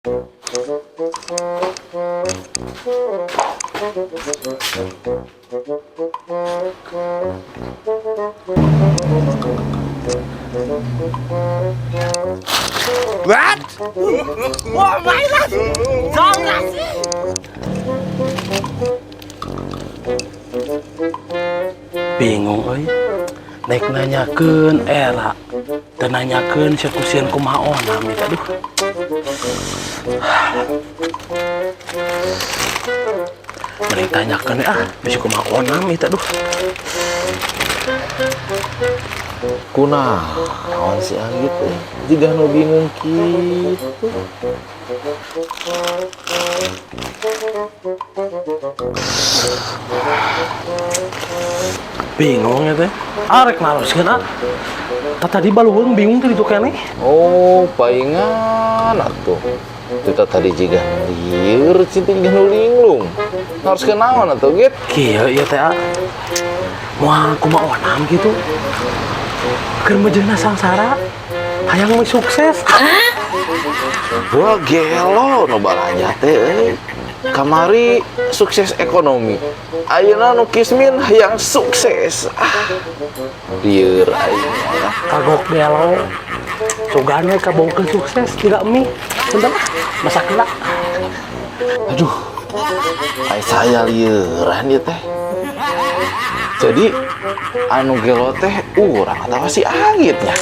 What? Wah, mainan! Jangan sih! Bingung euy. Nek nanyakeun era teu nanyakeun sekusian kumaha onam eta duh. Mending tanyakeun bisi kumaha onam eta duh. Kunaon si Anggit teh? Jiga nu bingung kitu. Bingung ya teh. Arek naroskeun tadi baluweung bingung teh ditu keneh. Oh, paingan atuh. Kita tadi jiga lieur cinta jiga nu linglung. Harus kenaon atuh, Git? Kieu ieu teh moal kumaha onam gitu. Keur mejeuna sangsara. Hayang mah sukses. Wah, gelo nu balanja teh euy. Kamari sukses ekonomi. Ayeuna nu kismin hayang sukses. Lieur aing. Kagok gelo. Sugan we kabongkeun sukses tidak mie. Sebentar masak heula. Aduh. Ai saya lieuran ieu teh. Jadi anu gelo teh urang atawa si Anggitnya.